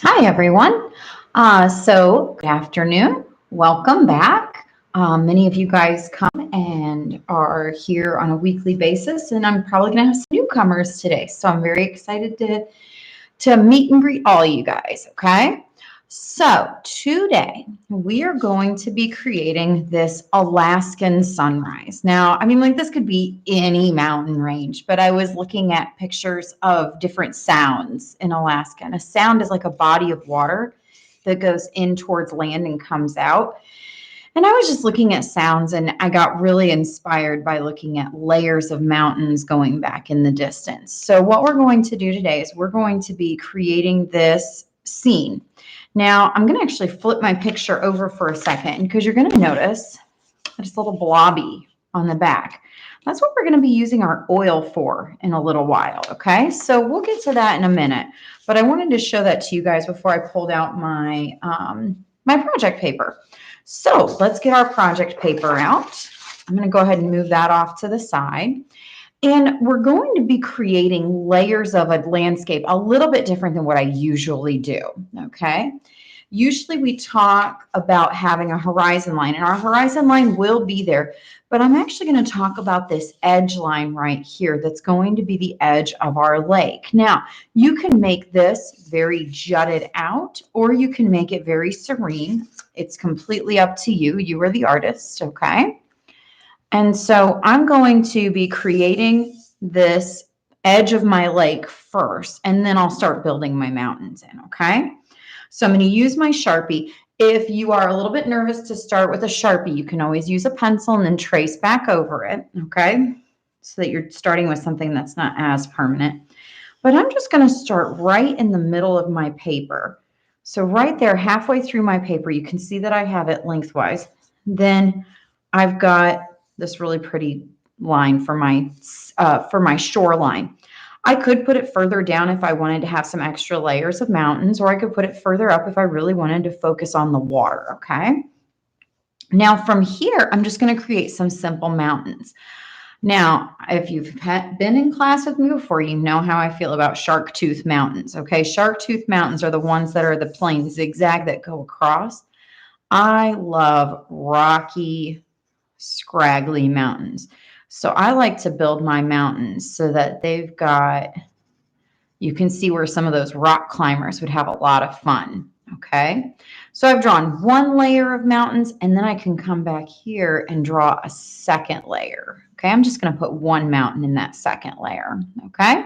Hi, everyone. Good afternoon. Welcome back. Many of you guys come and are here on a weekly basis, and I'm probably going to have some newcomers today. So I'm very excited to meet and greet all you guys. Okay. So today we are going to be creating this Alaskan sunrise. Now, I mean, like this could be any mountain range, but I was looking at pictures of different sounds in Alaska. And a sound is like a body of water that goes in towards land and comes out. And I was just looking at sounds and I got really inspired by looking at layers of mountains going back in the distance. So, what we're going to do today is we're going to be creating this scene. Now, I'm going to actually flip my picture over for a second because you're going to notice this little blobby on the back. That's what we're going to be using our oil for in a little while, okay? So we'll get to that in a minute, but I wanted to show that to you guys before I pulled out my project paper. So let's get our project paper out. I'm going to go ahead and move that off to the side. And we're going to be creating layers of a landscape a little bit different than what I usually do, okay? Usually we talk about having a horizon line, and our horizon line will be there, but I'm actually going to talk about this edge line right here that's going to be the edge of our lake. Now, you can make this very jutted out, or you can make it very serene. It's completely up to you. You are the artist, okay? And so I'm going to be creating this edge of my lake first, and then I'll start building my mountains in, okay? So I'm going to use my Sharpie. If you are a little bit nervous to start with a Sharpie, you can always use a pencil and then trace back over it, okay? So that you're starting with something that's not as permanent. But I'm just going to start right in the middle of my paper. So right there, halfway through my paper, you can see that I have it lengthwise. Then I've got this really pretty line for my shoreline. I could put it further down if I wanted to have some extra layers of mountains, or I could put it further up if I really wanted to focus on the water, okay? Now from here, I'm just going to create some simple mountains. Now, if you've been in class with me before, you know how I feel about shark tooth mountains, okay? Shark tooth mountains are the ones that are the plain zigzag that go across. I love rocky, scraggly mountains. So I like to build my mountains so that they've got, you can see where some of those rock climbers would have a lot of fun, okay? So I've drawn one layer of mountains, and then I can come back here and draw a second layer, okay? I'm just gonna put one mountain in that second layer, okay?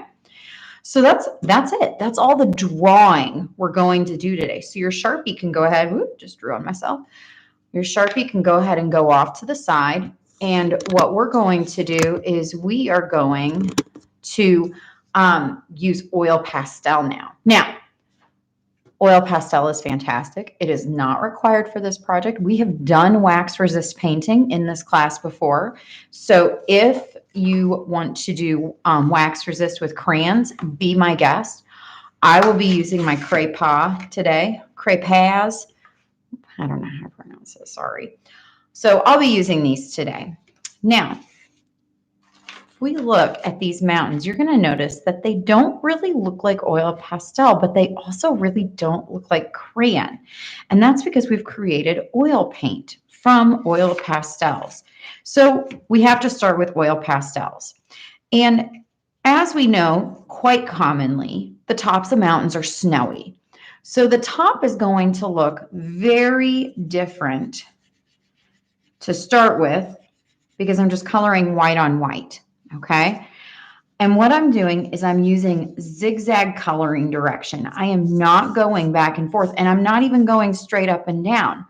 So that's it. That's all the drawing we're going to do today. So your Sharpie can go ahead, whoop, just drew on myself. Your Sharpie can go ahead and go off to the side. And what we're going to do is we are going to use oil pastel now. Now, oil pastel is fantastic. It is not required for this project. We have done wax resist painting in this class before. So if you want to do wax resist with crayons, be my guest. I will be using my Craypa today. Craypas. I don't know how to pronounce it, sorry. So I'll be using these today. Now, if we look at these mountains, you're going to notice that they don't really look like oil pastel, but they also really don't look like crayon. And that's because we've created oil paint from oil pastels. So we have to start with oil pastels. And as we know, quite commonly, the tops of mountains are snowy. So the top is going to look very different to start with because I'm just coloring white on white, okay? And what I'm doing is I'm using zigzag coloring direction. I am not going back and forth, and I'm not even going straight up and down.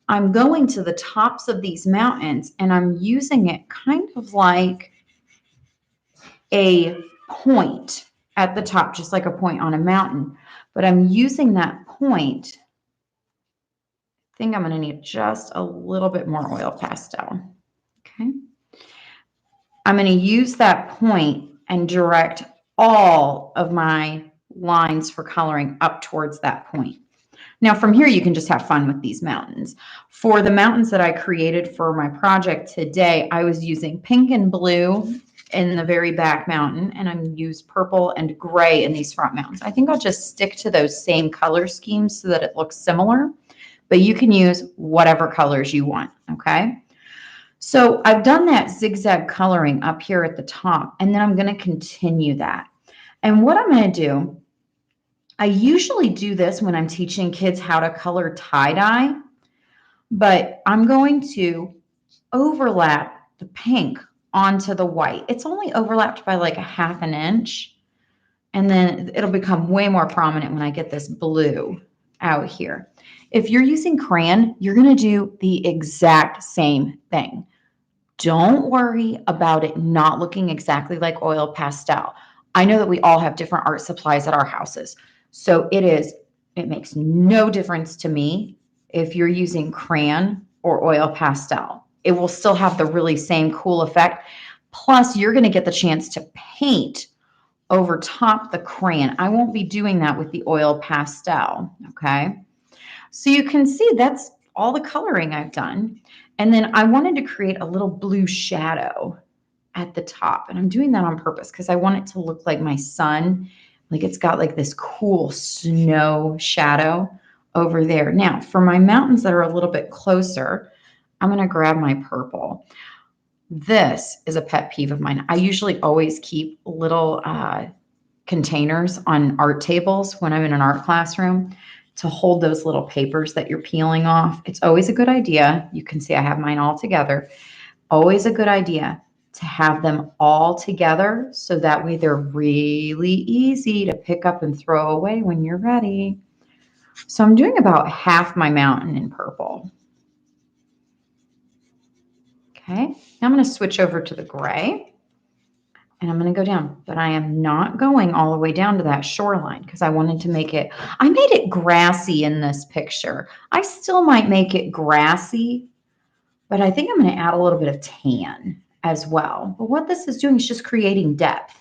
I'm going to the tops of these mountains, and I'm using it kind of like a point at the top, just like a point on a mountain. But I'm using that point. I think I'm going to need just a little bit more oil pastel. Okay. I'm going to use that point and direct all of my lines for coloring up towards that point. Now from here, you can just have fun with these mountains. For the mountains that I created for my project today, I was using pink and blue in the very back mountain, and I'm used purple and gray in these front mountains. I think I'll just stick to those same color schemes so that it looks similar, but you can use whatever colors you want, okay? So I've done that zigzag coloring up here at the top, and then I'm going to continue that. And what I'm going to do, I usually do this when I'm teaching kids how to color tie-dye, but I'm going to overlap the pink onto the white. It's only overlapped by like a half an inch, and then it'll become way more prominent when I get this blue out here. If you're using crayon, you're going to do the exact same thing. Don't worry about it not looking exactly like oil pastel. I know that we all have different art supplies at our houses. So it makes no difference to me if you're using crayon or oil pastel. It will still have the really same cool effect. Plus, you're going to get the chance to paint over top the crayon. I won't be doing that with the oil pastel, okay? So you can see that's all the coloring I've done. And then I wanted to create a little blue shadow at the top. And I'm doing that on purpose because I want it to look like my sun. Like it's got like this cool snow shadow over there. Now, for my mountains that are a little bit closer, I'm going to grab my purple. This is a pet peeve of mine. I usually always keep little containers on art tables when I'm in an art classroom to hold those little papers that you're peeling off. It's always a good idea. You can see I have mine all together. Always a good idea to have them all together so that way they're really easy to pick up and throw away when you're ready. So I'm doing about half my mountain in purple. Okay, now I'm going to switch over to the gray and I'm going to go down, but I am not going all the way down to that shoreline because I wanted to I made it grassy in this picture. I still might make it grassy, but I think I'm going to add a little bit of tan as well. But what this is doing is just creating depth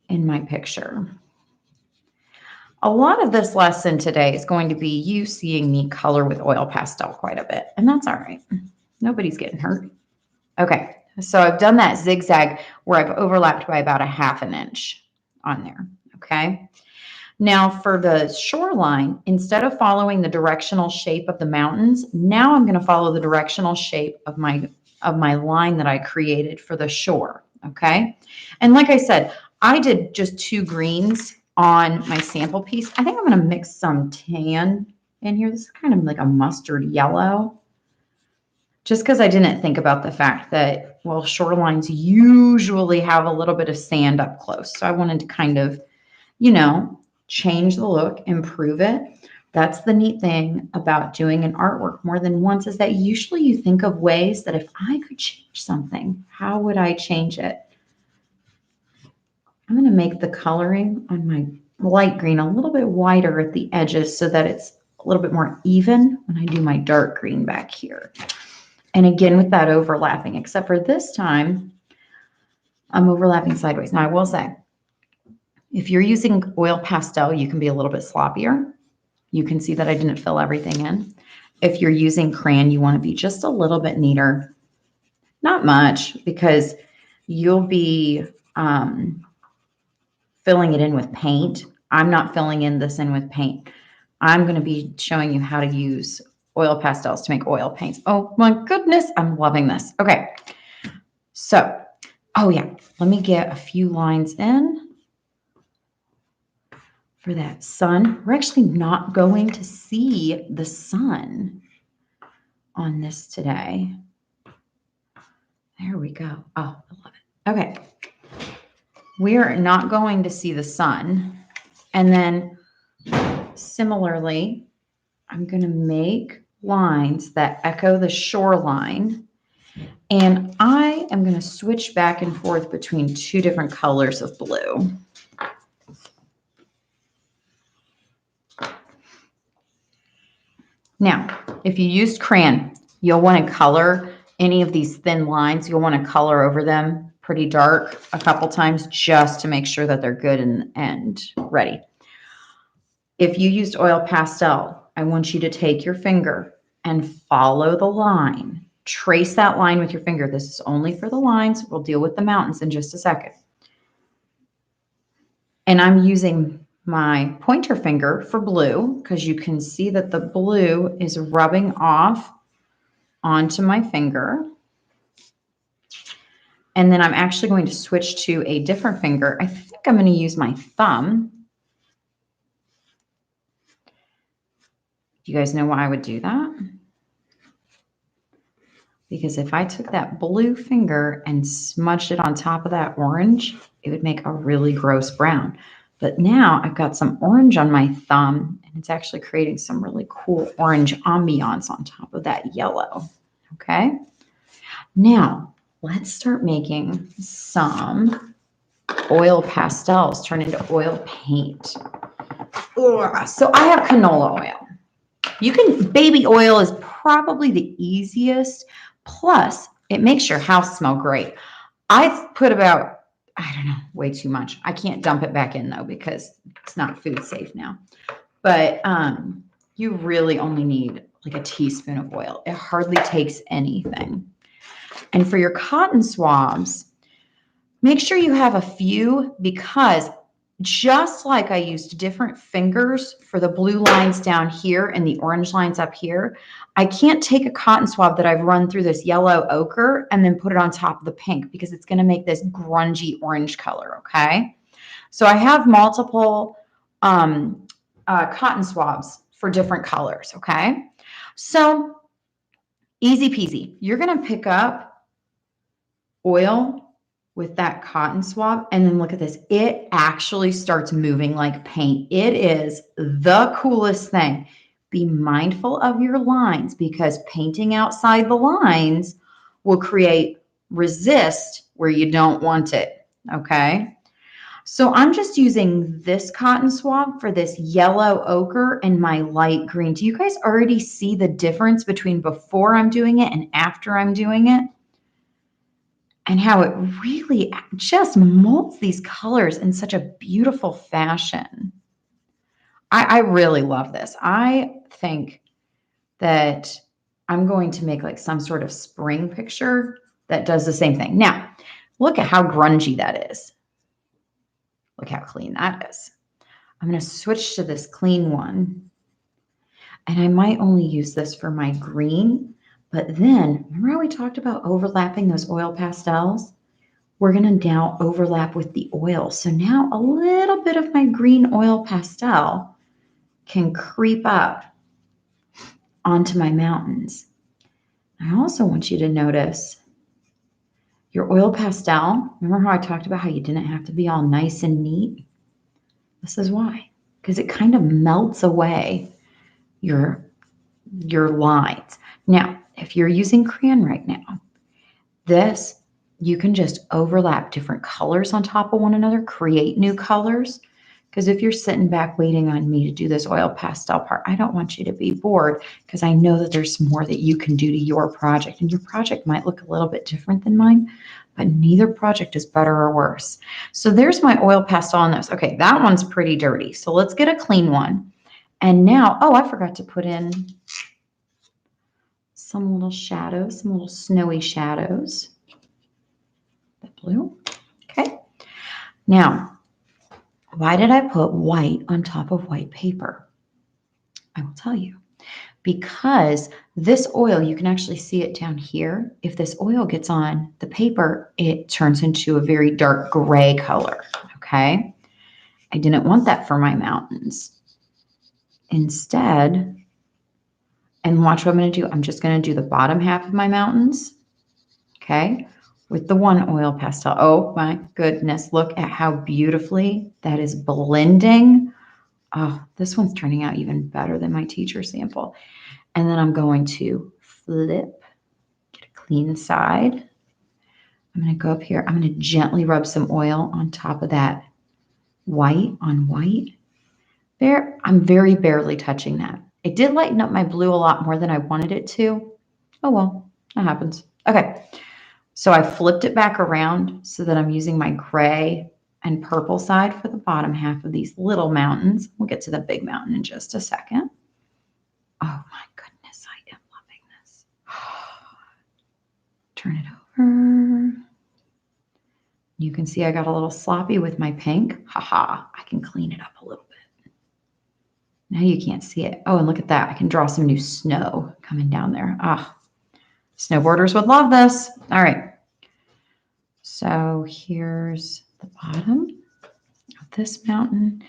in my picture. A lot of this lesson today is going to be you seeing me color with oil pastel quite a bit, and that's all right. Nobody's getting hurt. Okay, so I've done that zigzag where I've overlapped by about a half an inch on there, okay? Now for the shoreline, instead of following the directional shape of the mountains, now I'm going to follow the directional shape of my line that I created for the shore, okay? And like I said, I did just 2 greens on my sample piece. I think I'm going to mix some tan in here. This is kind of like a mustard yellow. Just because I didn't think about the fact that, well, shorelines usually have a little bit of sand up close. So I wanted to kind of, you know, change the look, improve it. That's the neat thing about doing an artwork more than once is that usually you think of ways that if I could change something, how would I change it? I'm going to make the coloring on my light green a little bit wider at the edges so that it's a little bit more even when I do my dark green back here. And again, with that overlapping, except for this time, I'm overlapping sideways. Now, I will say, if you're using oil pastel, you can be a little bit sloppier. You can see that I didn't fill everything in. If you're using crayon, you want to be just a little bit neater. Not much, because you'll be filling it in with paint. I'm not filling this in with paint. I'm going to be showing you how to use oil pastels to make oil paints. Oh my goodness, I'm loving this. Okay, so, oh yeah, let me get a few lines in for that sun. We're actually not going to see the sun on this today. There we go. Oh, I love it. Okay. We're not going to see the sun. And then similarly, I'm going to make lines that echo the shoreline. And I am going to switch back and forth between 2 different colors of blue. Now, if you used crayon, you'll want to color any of these thin lines. You'll want to color over them pretty dark a couple times just to make sure that they're good and ready. If you used oil pastel, I want you to take your finger and follow the line Trace that line with your finger. This is only for the lines. We'll deal with the mountains in just a second. And I'm using my pointer finger for blue because you can see that the blue is rubbing off onto my finger. And then I'm actually going to switch to a different finger. I think I'm going to use my thumb. Do you guys know why I would do that? Because if I took that blue finger and smudged it on top of that orange, it would make a really gross brown. But now I've got some orange on my thumb, and it's actually creating some really cool orange ambiance on top of that yellow. Okay. Now let's start making some oil pastels, turn into oil paint. Ugh. So I have canola oil. Baby oil is probably the easiest. Plus, it makes your house smell great. I put about, I don't know, way too much. I can't dump it back in though because it's not food safe now. But you really only need like a teaspoon of oil. It hardly takes anything. And for your cotton swabs, make sure you have a few because just like I used different fingers for the blue lines down here and the orange lines up here, I can't take a cotton swab that I've run through this yellow ochre and then put it on top of the pink because it's going to make this grungy orange color, okay? So I have multiple cotton swabs for different colors, okay? So easy peasy. You're going to pick up oil with that cotton swab, and then look at this. It actually starts moving like paint. It is the coolest thing. Be mindful of your lines because painting outside the lines will create resist where you don't want it, okay? So I'm just using this cotton swab for this yellow ochre and my light green. Do you guys already see the difference between before I'm doing it and after I'm doing it? And how it really just molds these colors in such a beautiful fashion. I really love this. I think that I'm going to make like some sort of spring picture that does the same thing. Now, look at how grungy that is. Look how clean that is. I'm going to switch to this clean one. And I might only use this for my green. But then, remember how we talked about overlapping those oil pastels? We're going to now overlap with the oil. So now a little bit of my green oil pastel can creep up onto my mountains. I also want you to notice your oil pastel. Remember how I talked about how you didn't have to be all nice and neat? This is why. Because it kind of melts away your lines. Now, if you're using crayon right now, you can just overlap different colors on top of one another, create new colors. Because if you're sitting back waiting on me to do this oil pastel part, I don't want you to be bored because I know that there's more that you can do to your project. And your project might look a little bit different than mine, but neither project is better or worse. So there's my oil pastel on this. Okay, that one's pretty dirty. So let's get a clean one. And now, oh, I forgot to put in some little shadows, some little snowy shadows. That blue. Okay. Now, why did I put white on top of white paper? I will tell you. Because this oil, you can actually see it down here. If this oil gets on the paper, it turns into a very dark gray color. Okay. I didn't want that for my mountains. Instead, and watch what I'm going to do. I'm just going to do the bottom half of my mountains. Okay. With the one oil pastel. Oh my goodness. Look at how beautifully that is blending. Oh, this one's turning out even better than my teacher sample. And then I'm going to flip, get a clean side. I'm going to go up here. I'm going to gently rub some oil on top of that white on white. There, I'm very barely touching that. It did lighten up my blue a lot more than I wanted it to. Oh well, that happens. Okay. So I flipped it back around so that I'm using my gray and purple side for the bottom half of these little mountains. We'll get to the big mountain in just a second. Oh my goodness, I am loving this. turn it over. You can see I got a little sloppy with my pink. Haha, I can clean it up a little bit. Now you can't see it. Oh, and look at that. I can draw some new snow coming down there. Ah, snowboarders would love this. All right. So here's the bottom of this mountain.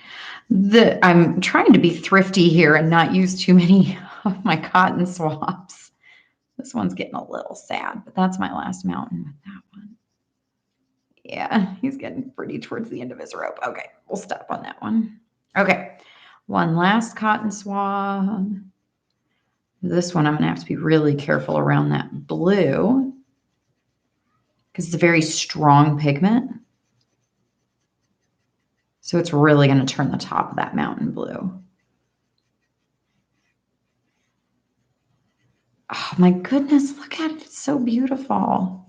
I'm trying to be thrifty here and not use too many of my cotton swabs. This one's getting a little sad, but that's my last mountain with that one. Yeah, he's getting pretty towards the end of his rope. Okay, we'll stop on that one. Okay, one last cotton swab. This one I'm going to have to be really careful around that blue because it's a very strong pigment. So it's really going to turn the top of that mountain blue. Oh my goodness, look at it. It's so beautiful.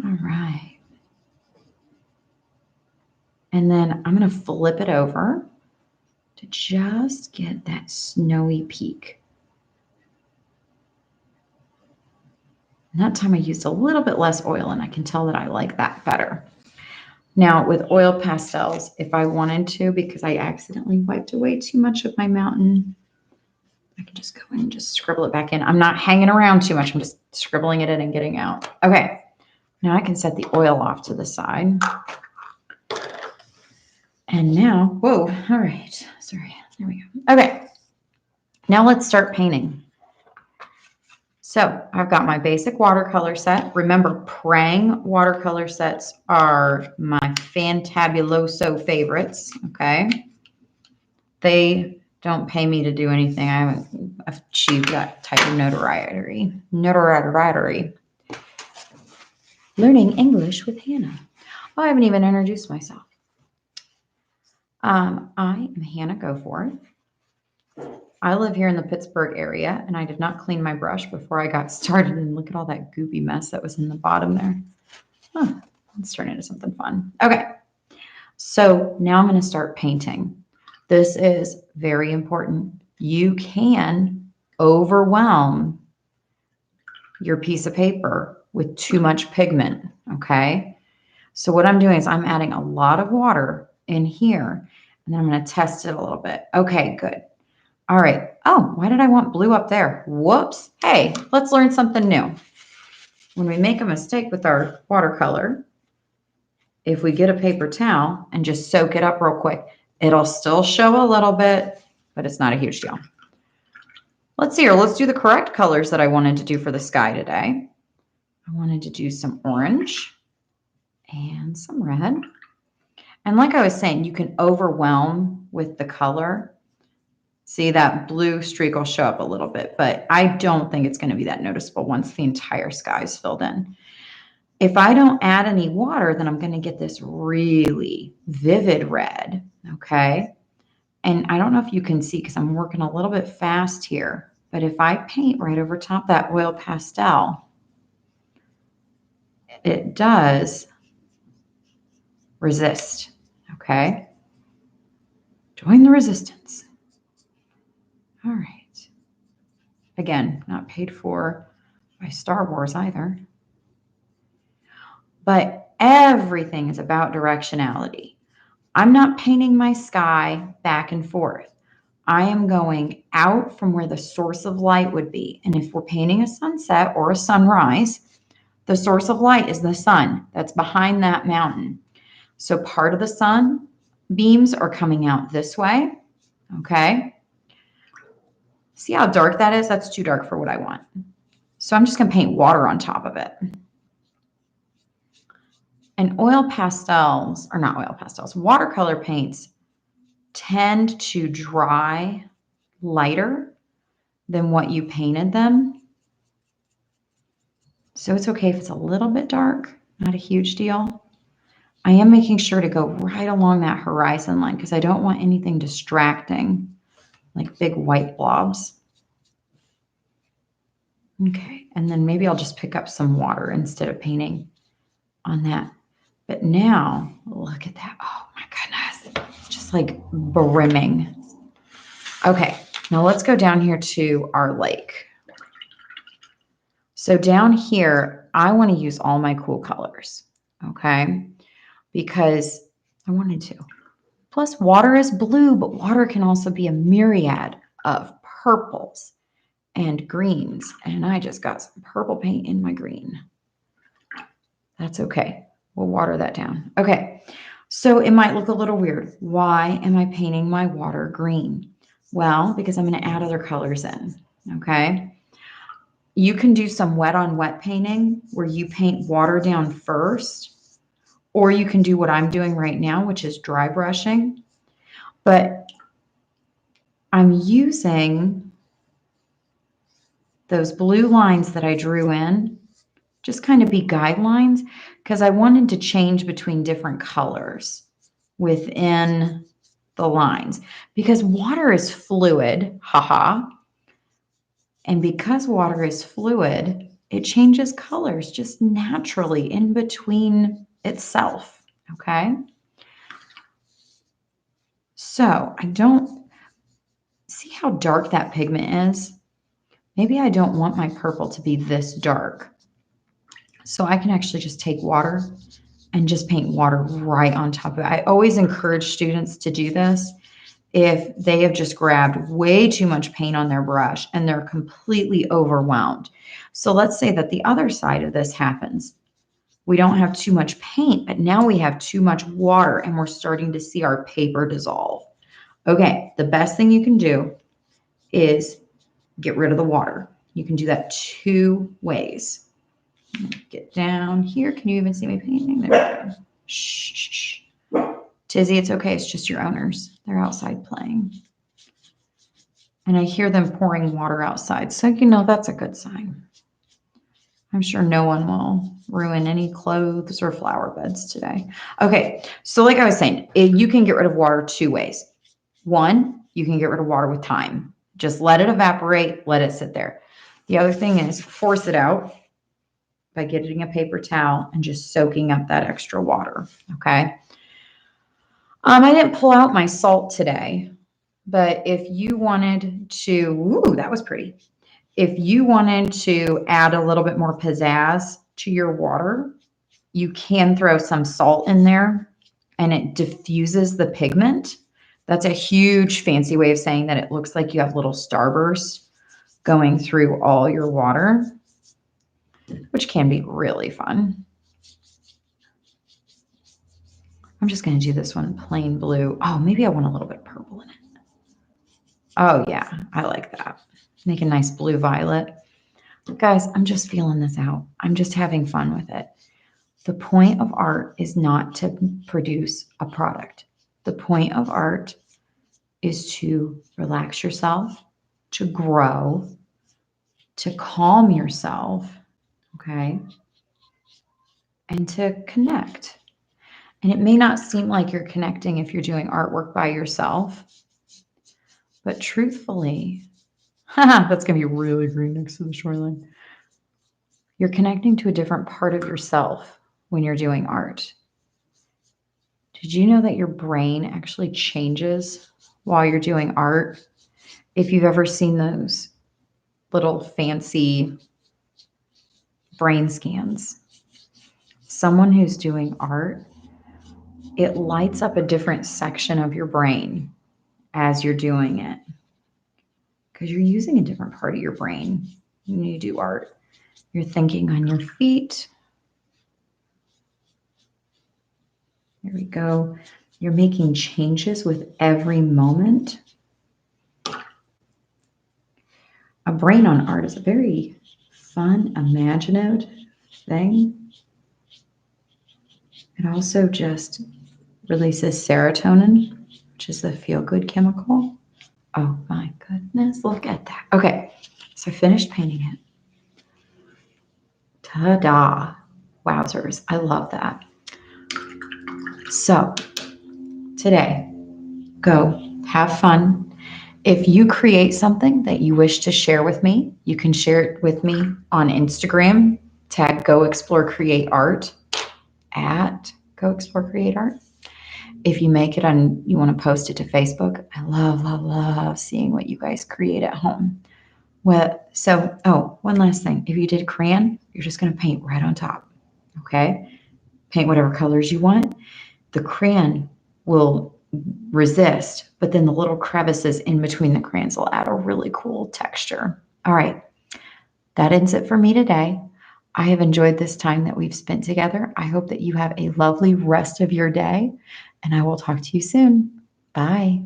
All right. And then I'm going to flip it over to just get that snowy peak. And that time I used a little bit less oil, and I can tell that I like that better. Now with oil pastels, if I wanted to, because I accidentally wiped away too much of my mountain, I can just go in and just scribble it back in. I'm not hanging around too much. I'm just scribbling it in and getting out. Okay. Now I can set the oil off to the side. And now, whoa, all right. Sorry, there we go. Okay. Now let's start painting. So I've got my basic watercolor set. Remember, Prang watercolor sets are my fantabuloso favorites, okay? They don't pay me to do anything. I haven't achieved that type of notoriety. Learning English with Hannah. Oh, I haven't even introduced myself. I am Hannah Goforth. I live here in the Pittsburgh area, and I did not clean my brush before I got started. And look at all that goopy mess that was in the bottom there. Huh, let's turn into something fun. Okay, so now I'm going to start painting. This is very important. You can overwhelm your piece of paper with too much pigment, okay? So what I'm doing is I'm adding a lot of water in here, and then I'm going to test it a little bit. Okay, good. All right. Oh, why did I want blue up there? Whoops. Hey, let's learn something new. When we make a mistake with our watercolor, if we get a paper towel and just soak it up real quick, it'll still show a little bit, but it's not a huge deal. Let's see here. Let's do the correct colors that I wanted to do for the sky today. I wanted to do some orange and some red. And like I was saying, you can overwhelm with the color. See, that blue streak will show up a little bit, but I don't think it's going to be that noticeable once the entire sky is filled in. If I don't add any water, then I'm going to get this really vivid red, okay? And I don't know if you can see because I'm working a little bit fast here, but if I paint right over top that oil pastel, it does resist, okay? Join the resistance. All right. Again, not paid for by Star Wars either. But everything is about directionality. I'm not painting my sky back and forth. I am going out from where the source of light would be. And if we're painting a sunset or a sunrise, the source of light is the sun that's behind that mountain. So part of the sun beams are coming out this way, okay? See how dark that is? That's too dark for what I want. So I'm just going to paint water on top of it. And oil pastels, or not oil pastels, watercolor paints tend to dry lighter than what you painted them. So it's okay if it's a little bit dark, not a huge deal. I am making sure to go right along that horizon line because I don't want anything distracting, like big white blobs. Okay, and then maybe I'll just pick up some water instead of painting on that. But now, look at that. Oh my goodness. Just like brimming. Okay, Now let's go down here to our lake. So down here, I want to use all my cool colors, okay? Because I wanted to. Plus, water is blue, but water can also be a myriad of purples and greens. And I just got some purple paint in my green. That's okay. We'll water that down. Okay, so it might look a little weird. Why am I painting my water green? Well, because I'm going to add other colors in, okay? You can do some wet on wet painting where you paint water down first, or you can do what I'm doing right now, which is dry brushing. But I'm using those blue lines that I drew in, just kind of be guidelines, because I wanted to change between different colors within the lines, because water is fluid, haha. And because water is fluid, it changes colors just naturally in between itself, okay? So I don't see how dark that pigment is. Maybe I don't want my purple to be this dark. So I can actually just take water and just paint water right on top of it. I always encourage students to do this if they have just grabbed way too much paint on their brush and they're completely overwhelmed. So let's say that the other side of this happens. We don't have too much paint, but now we have too much water and we're starting to see our paper dissolve. Okay, the best thing you can do is get rid of the water. You can do that two ways. Get down here. Can you even see me painting? There we go. Shh, shh, shh. Tizzy, it's okay. It's just your owners. They're outside playing. And I hear them pouring water outside. So, you know, that's a good sign. I'm sure no one will ruin any clothes or flower beds today. Okay, so like I was saying, you can get rid of water two ways. One, you can get rid of water with time. Just let it evaporate, let it sit there. The other thing is force it out by getting a paper towel and just soaking up that extra water, okay? I didn't pull out my salt today, but if you wanted to, ooh, that was pretty. If you wanted to add a little bit more pizzazz to your water, you can throw some salt in there and it diffuses the pigment. That's a huge fancy way of saying that it looks like you have little starbursts going through all your water, which can be really fun. I'm just going to do this one plain blue. Oh, maybe I want a little bit of purple in it. Oh, yeah, I like that. Make a nice blue violet. Guys, I'm just feeling this out. I'm just having fun with it. The point of art is not to produce a product. The point of art is to relax yourself, to grow, to calm yourself, okay, and to connect. And it may not seem like you're connecting if you're doing artwork by yourself, but truthfully, that's going to be really green next to the shoreline. You're connecting to a different part of yourself when you're doing art. Did you know that your brain actually changes while you're doing art? If you've ever seen those little fancy brain scans, someone who's doing art, it lights up a different section of your brain as you're doing it because you're using a different part of your brain when you do art. You're thinking on your feet. There we go. You're making changes with every moment. A brain on art is a very fun, imaginative thing. It also just releases serotonin, which is the feel-good chemical. Oh my goodness, look at that. Okay, so I finished painting it. Ta-da. Wowzers, I love that. So today, go have fun. If you create something that you wish to share with me, you can share it with me on Instagram, tag Go Explore Create Art at Go Explore Create Art. If you make it on, you want to post it to Facebook, I love, love, love seeing what you guys create at home. Well, so, oh, one last thing. If you did crayon, you're just going to paint right on top. Okay? Paint whatever colors you want. The crayon will resist, but then the little crevices in between the crayons will add a really cool texture. All right, that ends it for me today. I have enjoyed this time that we've spent together. I hope that you have a lovely rest of your day, and I will talk to you soon. Bye.